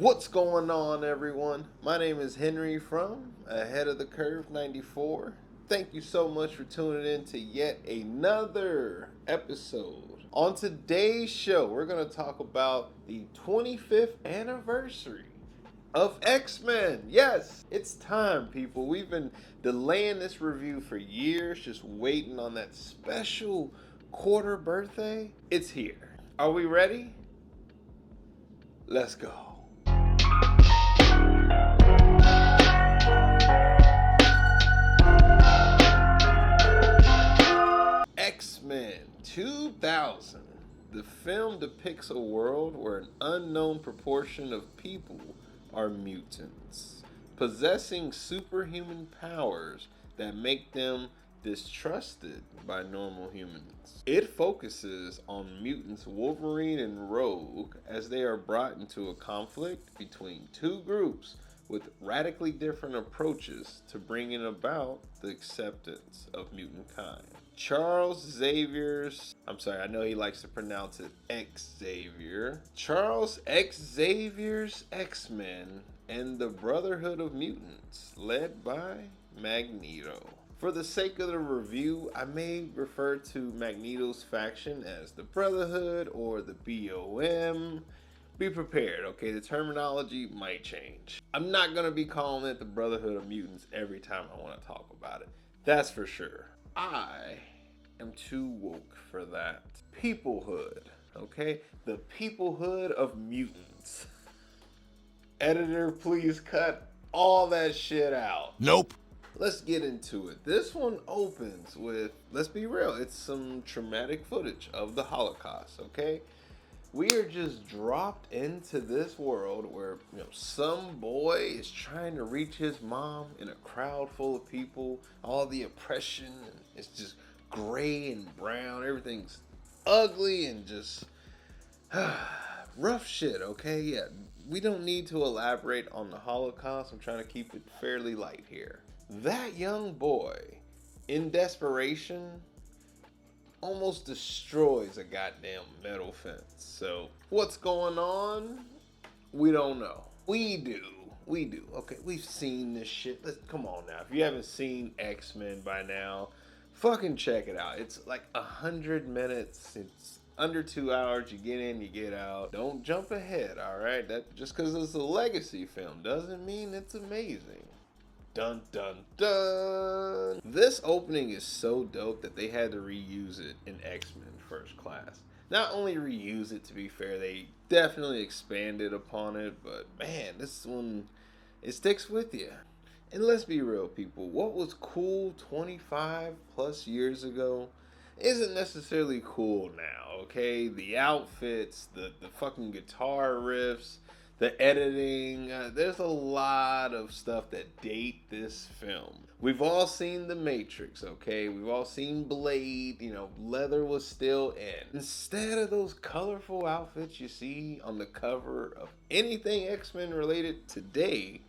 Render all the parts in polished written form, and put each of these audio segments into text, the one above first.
What's going on, everyone? My name is Henry from Ahead of the Curve 94. Thank you so much for tuning in to yet another episode. On today's show, we're going to talk about the 25th anniversary of X-Men. Yes, it's time, people. We've been delaying this review for years, just waiting on that special quarter birthday. It's here. Are we ready? Let's go. X-Men 2000. The film depicts a world where an unknown proportion of people are mutants, possessing superhuman powers that make them distrusted by normal humans. It focuses on mutants Wolverine and Rogue as they are brought into a conflict between two groups with radically different approaches to bringing about the acceptance of mutant kind. Charles Xavier's, I know he likes to pronounce it Xavier. Charles Xavier's X-Men and the Brotherhood of Mutants, led by Magneto. For the sake of the review, I may refer to Magneto's faction as the Brotherhood or the BOM. Be prepared, okay? The terminology might change. I'm not gonna be calling it the Brotherhood of Mutants every time I want to talk about it. That's for sure. I am too woke for that. Peoplehood, okay? The peoplehood of mutants. Editor, please cut all that shit out. Nope. Let's get into it. This one opens with, let's be real, it's some traumatic footage of the Holocaust, okay? We are just dropped into this world where, some boy is trying to reach his mom in a crowd full of people. All the oppression, it's just gray and brown. Everything's ugly and just rough shit, okay? Yeah, we don't need to elaborate on the Holocaust. I'm trying to keep it fairly light here. That young boy, in desperation, almost destroys a goddamn metal fence. So, what's going on? We don't know. We do. Okay, we've seen this shit. Come on now. If you haven't seen X-Men by now, fucking check it out. It's like 100 minutes. It's under 2 hours. You get in, you get out. Don't jump ahead, alright? That just because it's a legacy film doesn't mean it's amazing. Dun dun dun! This opening is so dope that they had to reuse it in X-Men First Class. Not only reuse it, to be fair, they definitely expanded upon it, but man, this one, it sticks with you. And let's be real, people, what was cool 25 plus years ago isn't necessarily cool now, okay? The outfits, the fucking guitar riffs, the editing, there's a lot of stuff that date this film. We've all seen The Matrix, okay? We've all seen Blade, leather was still in. Instead of those colorful outfits you see on the cover of anything X-Men related today,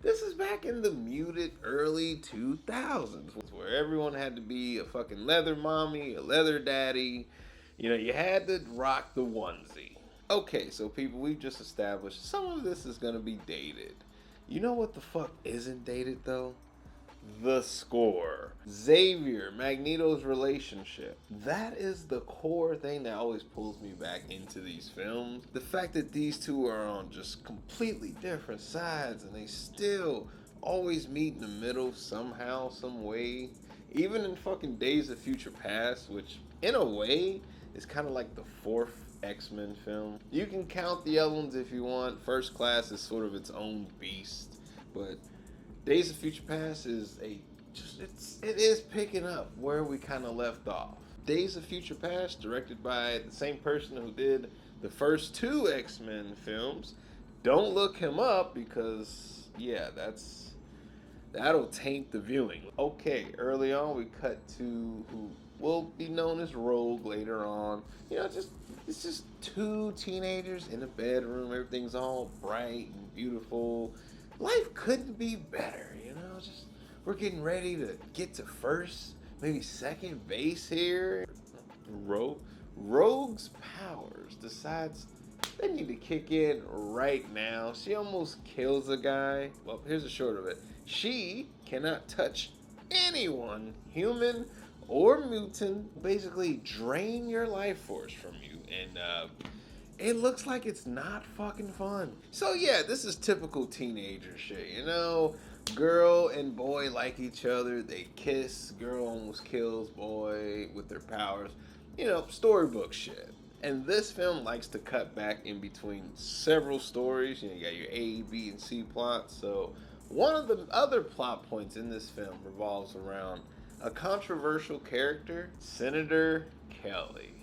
this is back in the muted early 2000s, where everyone had to be a fucking leather mommy, a leather daddy. You had to rock the onesie. Okay, so people, we've just established some of this is going to be dated. You know what the fuck isn't dated, though? The score. Xavier, Magneto's relationship. That is the core thing that always pulls me back into these films. The fact that these two are on just completely different sides and they still always meet in the middle somehow, some way. Even in fucking Days of Future Past, which in a way is kind of like the fourth X-Men film. You can count the other ones if you want. First Class is sort of its own beast, but Days of Future Past is it is picking up where we kind of left off. Days of Future Past, directed by the same person who did the first two X-Men films. Don't look him up because that'll taint the viewing. Okay, early on we cut to who will be known as Rogue later on. It's just two teenagers in a bedroom. Everything's all bright and beautiful. Life couldn't be better, just we're getting ready to get to first, maybe second base here. Rogue's powers decides they need to kick in right now. She almost kills a guy. Well, here's the short of it. She cannot touch anyone, human or mutant, basically drain your life force from you. And it looks like it's not fucking fun. So yeah, this is typical teenager shit, you know? Girl and boy like each other, they kiss, girl almost kills boy with their powers. You know, storybook shit. And this film likes to cut back in between several stories. You know, you got your A, B, and C plots. So one of the other plot points in this film revolves around a controversial character, Senator Kelly.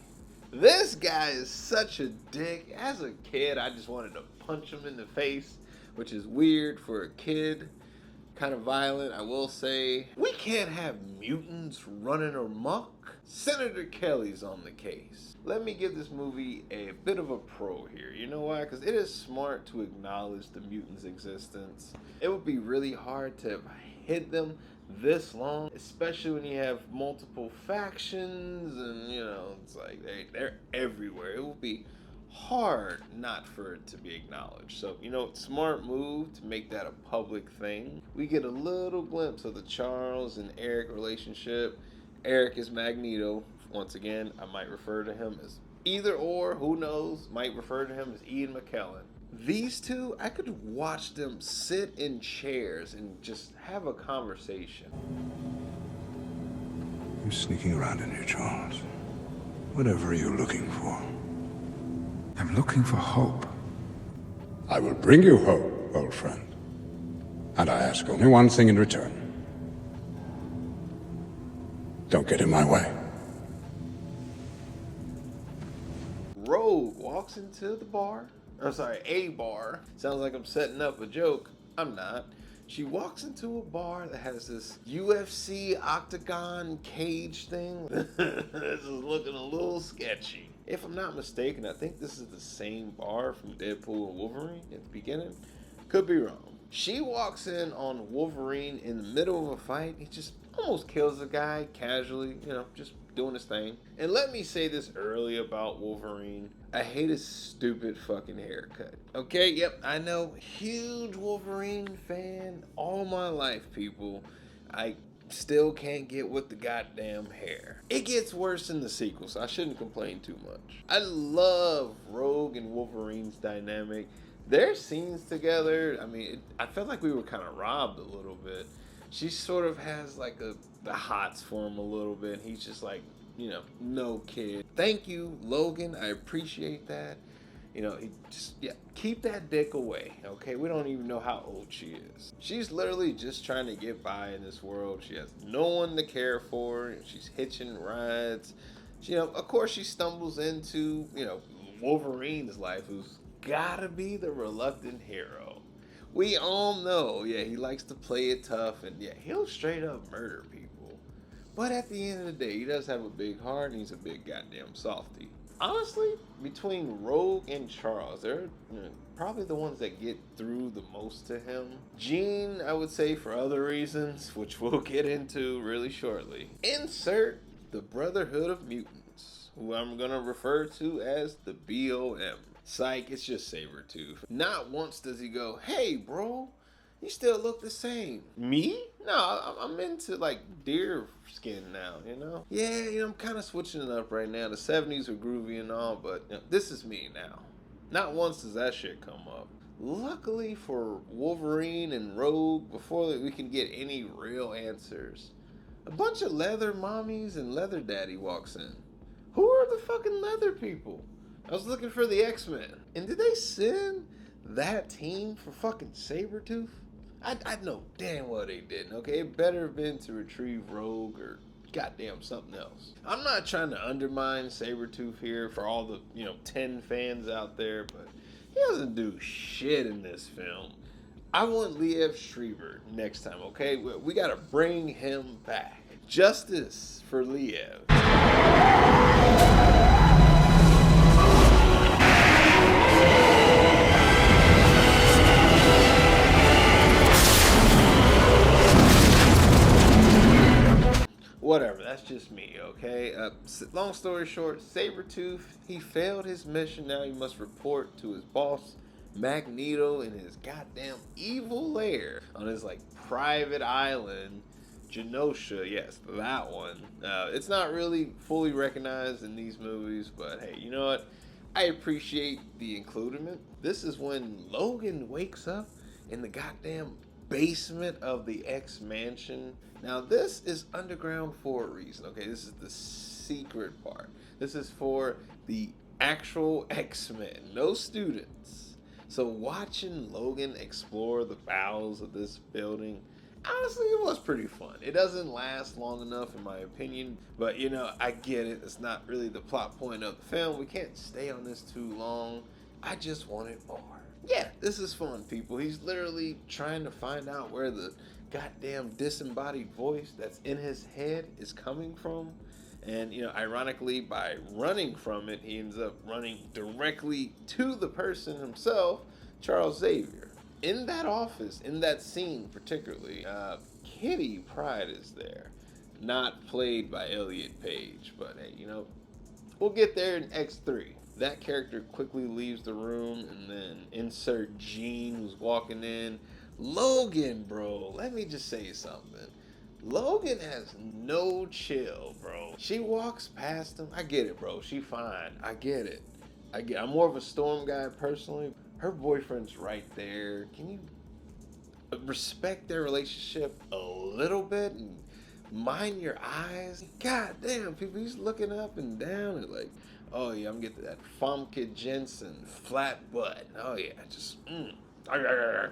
This guy is such a dick. As a kid, I just wanted to punch him in the face, which is weird for a kid. Kind of violent, I will say. We can't have mutants running amok. Senator Kelly's on the case. Let me give this movie a bit of a pro here. You know why? Because it is smart to acknowledge the mutants' existence. It would be really hard to have hid them this long, especially when you have multiple factions and, you know, it's like they're everywhere. It will be hard not for it to be acknowledged. So, you know, smart move to make that a public thing. We get a little glimpse of the Charles and Eric relationship. Eric is Magneto. Once again, I might refer to him as either or, who knows, might refer to him as Ian McKellen. These two, I could watch them sit in chairs and just have a conversation. You're sneaking around in here, Charles. Whatever are you looking for? I'm looking for hope. I will bring you hope, old friend. And I ask only one thing in return. Don't get in my way. Rogue walks into the bar. I'm sorry, a bar. Sounds like I'm setting up a joke. I'm not. She walks into a bar that has this UFC octagon cage thing. This is looking a little sketchy. If I'm not mistaken, I think this is the same bar from Deadpool and Wolverine at the beginning. Could be wrong. She walks in on Wolverine in the middle of a fight. He just almost kills the guy casually, you know, just doing his thing. And let me say this early about Wolverine. I hate his stupid fucking haircut. Okay, yep, I know. Huge Wolverine fan all my life, people. I still can't get with the goddamn hair. It gets worse in the sequel, so I shouldn't complain too much. I love Rogue and Wolverine's dynamic. Their scenes together, I mean, I felt like we were kind of robbed a little bit. She sort of has like the hots for him a little bit. He's just like, you know, no kid. Thank you, Logan. I appreciate that. You know, keep that dick away, okay? We don't even know how old she is. She's literally just trying to get by in this world. She has no one to care for. She's hitching rides. You know, of course, she stumbles into, you know, Wolverine's life, who's gotta be the reluctant hero. We all know, yeah, he likes to play it tough, and yeah, he'll straight up murder people. But at the end of the day, he does have a big heart, and he's a big goddamn softie. Honestly, between Rogue and Charles, they're probably the ones that get through the most to him. Jean, I would say, for other reasons, which we'll get into really shortly. Insert the Brotherhood of Mutants, who I'm going to refer to as the BOM. Psych, it's just Sabretooth. Not once does he go, hey, bro, you still look the same. Me? No, I'm into, like, deer skin now, you know? Yeah, you know, I'm kind of switching it up right now. The 70s were groovy and all, but you know, this is me now. Not once does that shit come up. Luckily for Wolverine and Rogue, before we can get any real answers, a bunch of leather mommies and leather daddy walks in. Who are the fucking leather people? I was looking for the X-Men. And did they send that team for fucking Sabretooth? I know damn well they didn't, okay? It better have been to retrieve Rogue or goddamn something else. I'm not trying to undermine Sabretooth here for all the, 10 fans out there, but he doesn't do shit in this film. I want Liev Schreiber next time, okay? We gotta bring him back. Justice for Liev. Whatever, that's just me, okay? Long story short, Sabretooth, he failed his mission. Now he must report to his boss, Magneto, in his goddamn evil lair on his like private island, Genosha. Yes, that one. It's not really fully recognized in these movies, but hey, you know what? I appreciate the inclusion. This is when Logan wakes up in the goddamn basement of the X Mansion. Now, this is underground for a reason, okay? This is the secret part. This is for the actual X-Men, no students. So watching Logan explore the bowels of this building, honestly, it was pretty fun. It doesn't last long enough, in my opinion, but you know, I get it. It's not really the plot point of the film. We can't stay on this too long. I just wanted more. Yeah, this is fun, people. He's literally trying to find out where the goddamn disembodied voice that's in his head is coming from. And, you know, ironically, by running from it, he ends up running directly to the person himself, Charles Xavier. In that office, in that scene particularly, Kitty Pryde is there. Not played by Elliot Page, but hey, you know, we'll get there in X3. That character quickly leaves the room, and then insert Jean, who's walking in. Logan, bro, let me just say something. Logan has no chill, bro. She walks past him. I get it, bro. She fine. I get it. I'm more of a Storm guy personally. Her boyfriend's right there. Can you respect their relationship a little bit and mind your eyes? God damn, people, he's looking up and down and like, oh yeah, I'm getting that Famke Jensen flat butt. Oh yeah, just And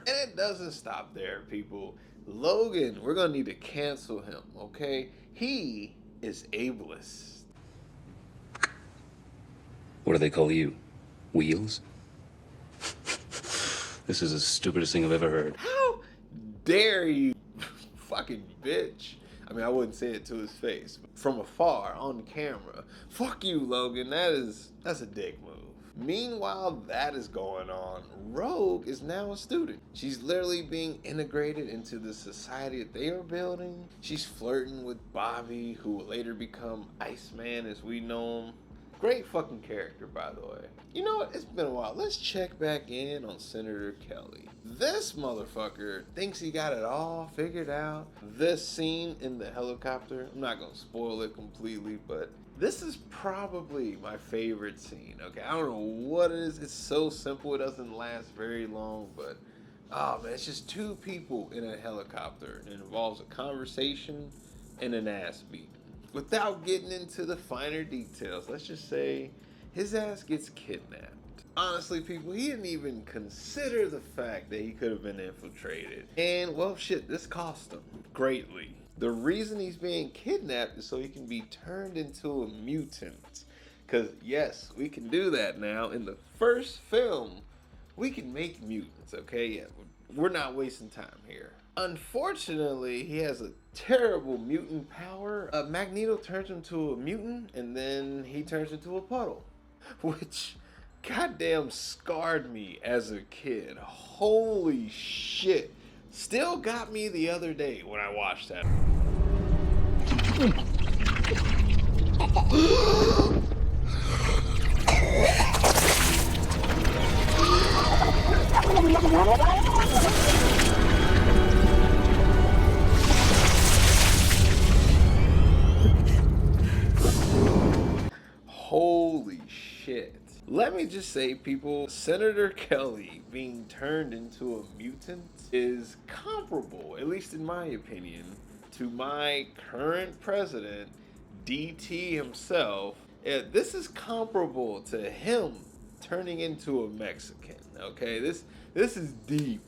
it doesn't stop there, people. Logan, we're gonna need to cancel him, okay? He is ableist. What do they call you? Wheels? This is the stupidest thing I've ever heard. How dare you, fucking bitch? I mean, I wouldn't say it to his face. From afar, on camera. Fuck you, Logan. That's a dick move. Meanwhile, that is going on. Rogue is now a student. She's literally being integrated into the society that they are building. She's flirting with Bobby, who will later become Iceman as we know him. Great fucking character, by the way. You know what? It's been a while. Let's check back in on Senator Kelly. This motherfucker thinks he got it all figured out. This scene in the helicopter, I'm not gonna spoil it completely, but this is probably my favorite scene, okay? I don't know what it is. It's so simple. It doesn't last very long, but oh man, it's just two people in a helicopter. It involves a conversation and an ass beat. Without getting into the finer details, let's just say his ass gets kidnapped. Honestly, people, he didn't even consider the fact that he could have been infiltrated. And, well, shit, this cost him greatly. The reason he's being kidnapped is so he can be turned into a mutant. Because, yes, we can do that now. In the first film, we can make mutants, okay? Yeah, we're not wasting time here. Unfortunately, he has a terrible mutant power. Magneto turns him to a mutant, and then he turns into a puddle. Which goddamn scarred me as a kid. Holy shit. Still got me the other day when I watched that. Holy shit. Let me just say, people, Senator Kelly being turned into a mutant is comparable, at least in my opinion, to my current president, DT himself. This is comparable to him turning into a Mexican, okay? This is deep.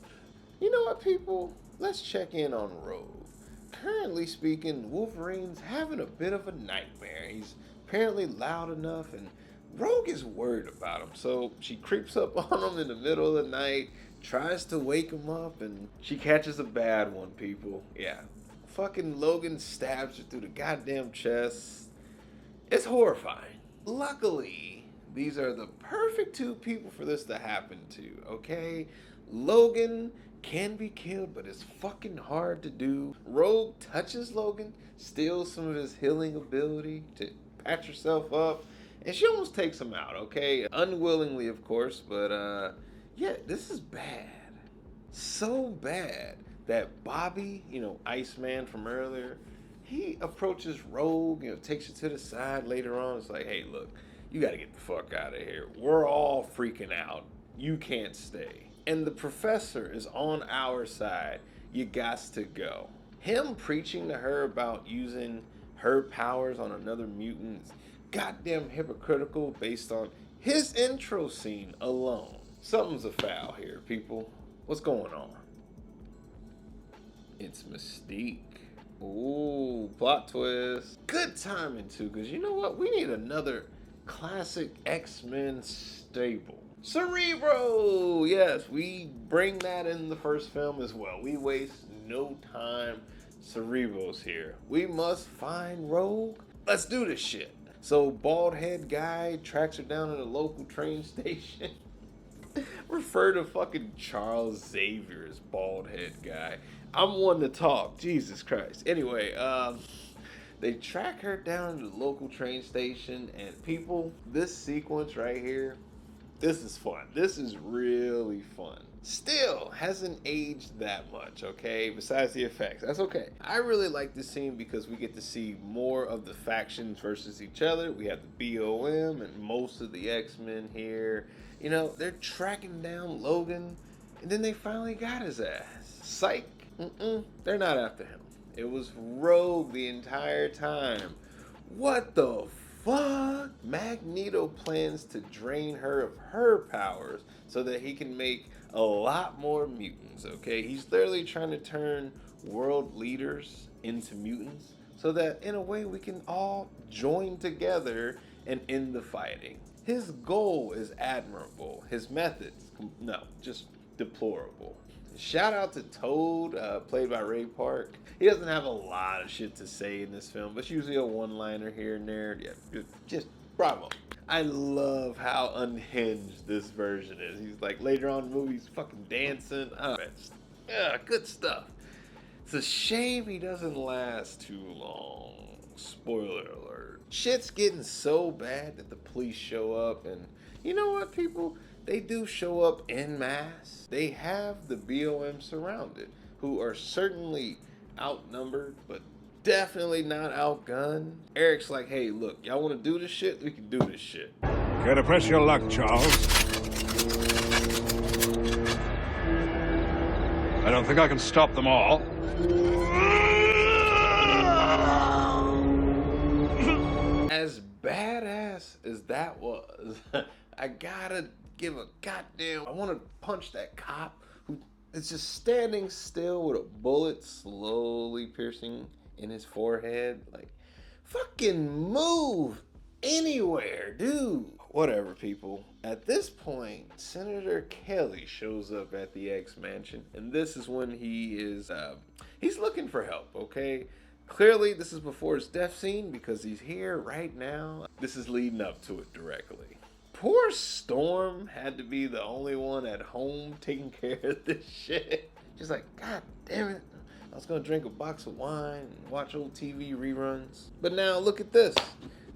You know what, people? Let's check in on Rogue. Currently speaking, Wolverine's having a bit of a nightmare. He's apparently loud enough, and Rogue is worried about him. So she creeps up on him in the middle of the night, tries to wake him up, and she catches a bad one, people. Yeah. Fucking Logan stabs her through the goddamn chest. It's horrifying. Luckily, these are the perfect two people for this to happen to, okay? Logan can be killed, but it's fucking hard to do. Rogue touches Logan, steals some of his healing ability to patch herself up, and she almost takes him out, okay? Unwillingly, of course, but yeah, this is bad. So bad that Bobby, Iceman from earlier, he approaches Rogue, takes her to the side later on. It's like, hey, look, you gotta get the fuck out of here. We're all freaking out. You can't stay. And the professor is on our side. You gots to go. Him preaching to her about using her powers on another mutant is goddamn hypocritical based on his intro scene alone. Something's afoul here, people. What's going on? It's Mystique. Ooh, plot twist. Good timing too, because you know what? We need another classic X-Men staple. Cerebro! Yes, we bring that in the first film as well. We waste no time. Cerebro's here. We must find Rogue. Let's do this shit. So, bald head guy tracks her down at a local train station. Refer to fucking Charles Xavier as bald head guy. I'm one to talk. Jesus Christ. Anyway, they track her down to the local train station, and people, this sequence right here, this is fun. This is really fun. Still hasn't aged that much, okay? Besides the effects. That's okay. I really like this scene because we get to see more of the factions versus each other. We have the BOM and most of the X-Men here. They're tracking down Logan, and then they finally got his ass. Psych. They're not after him. It was Rogue the entire time. What the fuck? Magneto plans to drain her of her powers so that he can make a lot more mutants, okay? He's literally trying to turn world leaders into mutants so that in a way we can all join together and end the fighting. His goal is admirable. His methods, no, just deplorable. Shout out to Toad, played by Ray Park. He doesn't have a lot of shit to say in this film, but it's usually a one-liner here and there. Yeah, just bravo. I love how unhinged this version is. He's like, later on in the movie, he's fucking dancing. Yeah, good stuff. It's a shame he doesn't last too long. Spoiler alert. Shit's getting so bad that the police show up, and you know what, people? They do show up en masse. They have the BOM surrounded, who are certainly outnumbered, but definitely not outgunned. Eric's like, hey, look, y'all want to do this shit? We can do this shit. Care to press your luck, Charles? I don't think I can stop them all. As badass as that was, I gotta give a goddamn... I want to punch that cop who is just standing still with a bullet slowly piercing in his forehead. Like, fucking move anywhere, dude. Whatever, people. At this point, Senator Kelly shows up at the X Mansion, and this is when he is, he's looking for help, okay? Clearly, this is before his death scene because he's here right now. This is leading up to it directly. Poor Storm had to be the only one at home taking care of this shit. She's like, God damn it. I was gonna drink a box of wine and watch old TV reruns. But now look at this.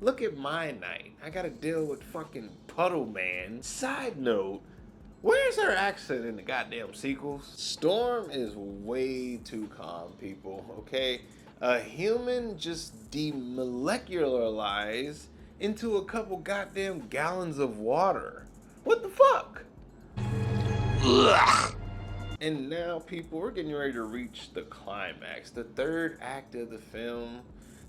Look at my night. I gotta deal with fucking Puddle Man. Side note, where's her accent in the goddamn sequels? Storm is way too calm, people, okay? A human just demolecularized into a couple goddamn gallons of water. What the fuck? Ugh. And now, people, we're getting ready to reach the climax, the third act of the film.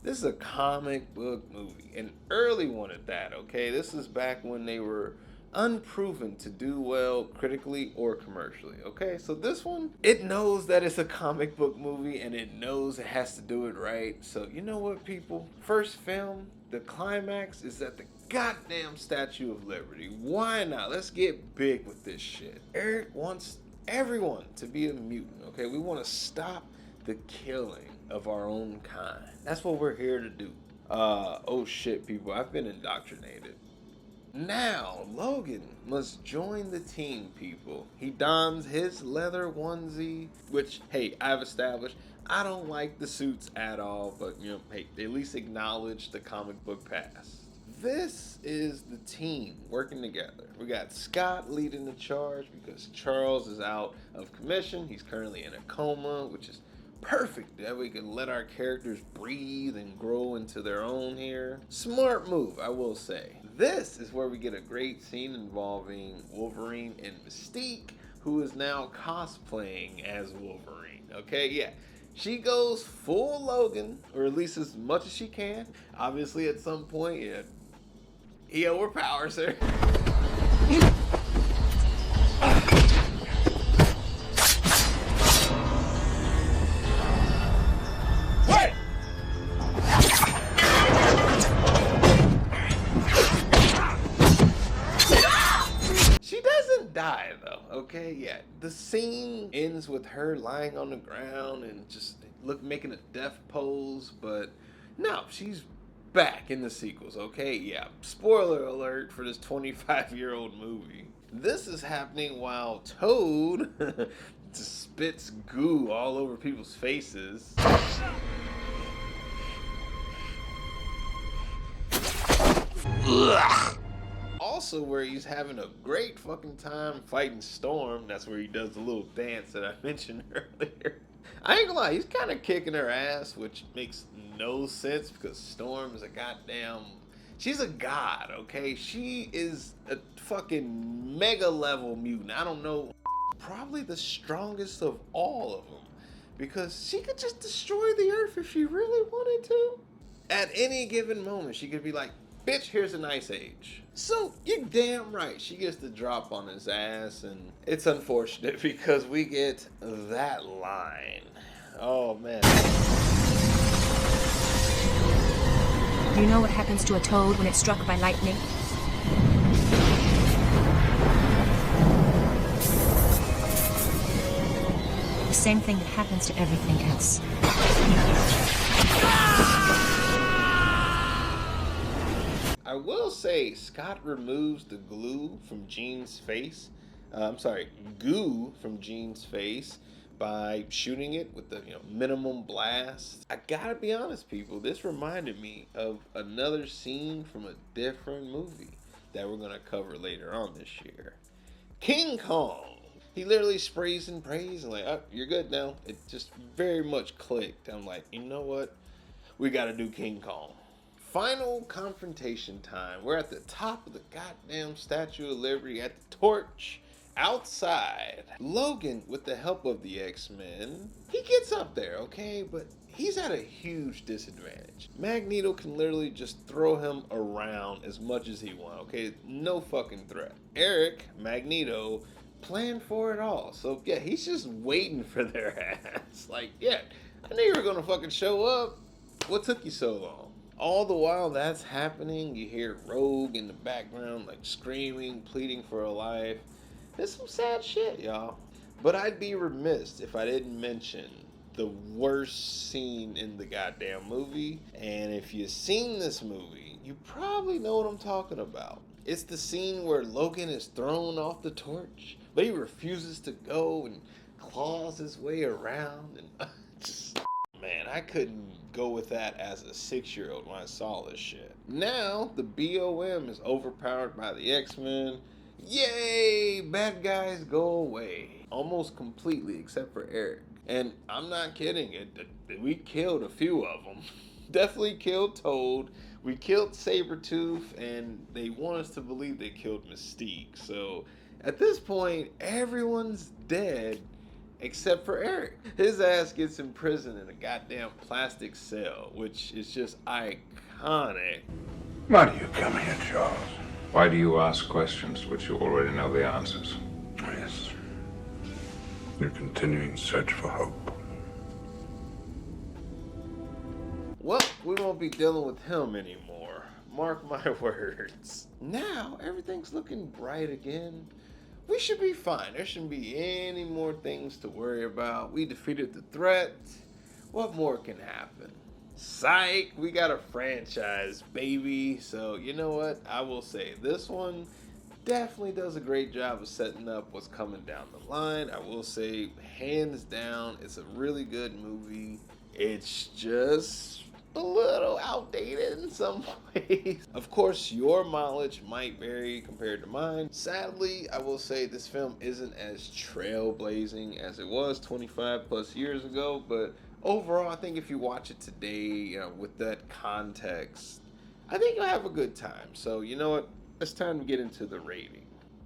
This is a comic book movie, an early one at that, okay? This is back when they were unproven to do well critically or commercially, okay? So this one, it knows that it's a comic book movie and it knows it has to do it right. So you know what, people? First film, the climax is at the goddamn Statue of Liberty. Why not? Let's get big with this shit. Eric wants everyone to be a mutant, okay? We want to stop the killing of our own kind. That's what we're here to do. Oh shit, people, I've been indoctrinated. Now, Logan must join the team, people. He dons his leather onesie, which, hey, I've established, I don't like the suits at all, but, hey, they at least acknowledge the comic book past. This is the team working together. We got Scott leading the charge because Charles is out of commission. He's currently in a coma, which is perfect. That we can let our characters breathe and grow into their own here. Smart move, I will say. This is where we get a great scene involving Wolverine and Mystique, who is now cosplaying as Wolverine. Okay, yeah. She goes full Logan, or at least as much as she can. Obviously, at some point, he overpowers her. She doesn't die though, okay? Yeah. The scene ends with her lying on the ground and just making a death pose, but no, she's back in the sequels, okay? Yeah. Spoiler alert for this 25-year-old movie. This is happening while Toad just spits goo all over people's faces. Also, where he's having a great fucking time fighting Storm. That's where he does the little dance that I mentioned earlier. I ain't gonna lie, he's kind of kicking her ass, which makes no sense because Storm is a goddamn... She's a god, okay? She is a fucking mega level mutant. I don't know, probably the strongest of all of them because she could just destroy the earth if she really wanted to. At any given moment, she could be like, bitch, here's an ice age. So, you're damn right, she gets the drop on his ass, and it's unfortunate because we get that line. Oh, man. Do you know what happens to a toad when it's struck by lightning? The same thing that happens to everything else. I will say Scott removes the glue from Jean's face. Goo from Jean's face by shooting it with the minimum blast. I gotta be honest, people, this reminded me of another scene from a different movie that we're gonna cover later on this year. King Kong. He literally sprays and prays and like, oh, you're good now. It just very much clicked. I'm like, you know what? We gotta do King Kong. Final confrontation time. We're at the top of the goddamn Statue of Liberty at the Torch outside. Logan, with the help of the X-Men, he gets up there, okay? But he's at a huge disadvantage. Magneto can literally just throw him around as much as he wants, okay? No fucking threat. Eric, Magneto, planned for it all. So, yeah, he's just waiting for their ass. Like, yeah, I knew you were gonna fucking show up. What took you so long? All the while that's happening, you hear Rogue in the background, like screaming, pleading for her life. It's some sad shit, y'all. But I'd be remiss if I didn't mention the worst scene in the goddamn movie. And if you've seen this movie, you probably know what I'm talking about. It's the scene where Logan is thrown off the torch, but he refuses to go and claws his way around. And just, man, I couldn't go with that as a 6-year-old when I saw this shit. Now, the BOM is overpowered by the X-Men. Yay! Bad guys go away. Almost completely, except for Eric. And I'm not kidding, we killed a few of them. Definitely killed Toad. We killed Sabretooth, and they want us to believe they killed Mystique. So, at this point, everyone's dead except for Eric. His ass gets imprisoned in a goddamn plastic cell, which is just iconic. Why do you come here, Charles? Why do you ask questions which you already know the answers? Yes. Your continuing search for hope. Well, we won't be dealing with him anymore. Mark my words. Now, everything's looking bright again. We should be fine. There shouldn't be any more things to worry about. We defeated the threat. What more can happen? Psych, we got a franchise, baby. So, you know what? I will say this one definitely does a great job of setting up what's coming down the line. I will say, hands down, it's a really good movie. It's just a little outdated in some ways. Of course, your mileage might vary compared to mine. Sadly, I will say this film isn't as trailblazing as it was 25 plus years ago, but overall, I think if you watch it today, you know, with that context, I think you'll have a good time. So, you know what? It's time to get into the rating.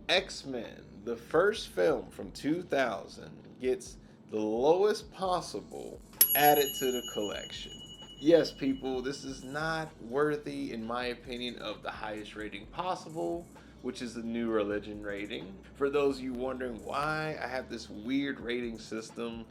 X-Men, the first film from 2000, gets the lowest possible added to the collection. Yes, people, this is not worthy, in my opinion, of the highest rating possible, which is the New Religion rating. For those of you wondering why I have this weird rating system,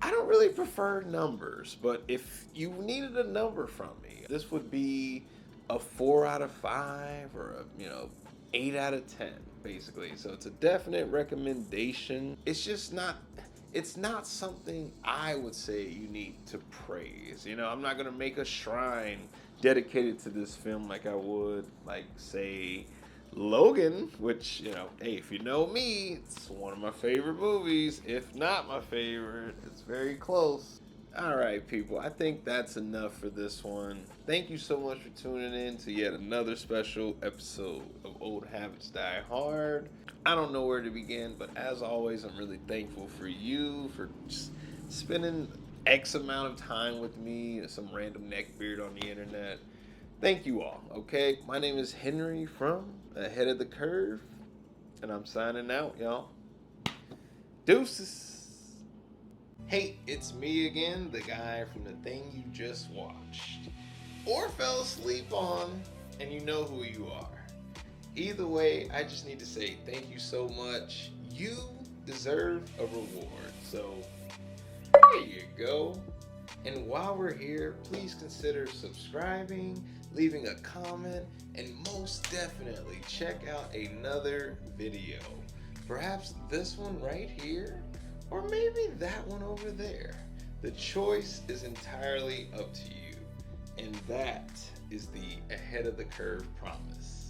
I don't really prefer numbers, but if you needed a number from me, this would be a 4 out of 5 or a, 8 out of 10, basically. So it's a definite recommendation. It's not something I would say you need to praise. I'm not gonna make a shrine dedicated to this film like I would, like, say, Logan, which, hey, if you know me, it's one of my favorite movies. If not my favorite, it's very close. All right, people, I think that's enough for this one. Thank you so much for tuning in to yet another special episode of Old Habits Die Hard. I don't know where to begin, but as always, I'm really thankful for you for just spending X amount of time with me, some random neckbeard on the internet. Thank you all, okay? My name is Henry from Ahead of the Curve, and I'm signing out, y'all. Deuces. Hey, it's me again, the guy from the thing you just watched. Or fell asleep on, and you know who you are. Either way, I just need to say thank you so much. You deserve a reward. So, there you go. And while we're here, please consider subscribing, leaving a comment, and most definitely check out another video. Perhaps this one right here, or maybe that one over there. The choice is entirely up to you. And that is the Ahead of the Curve promise.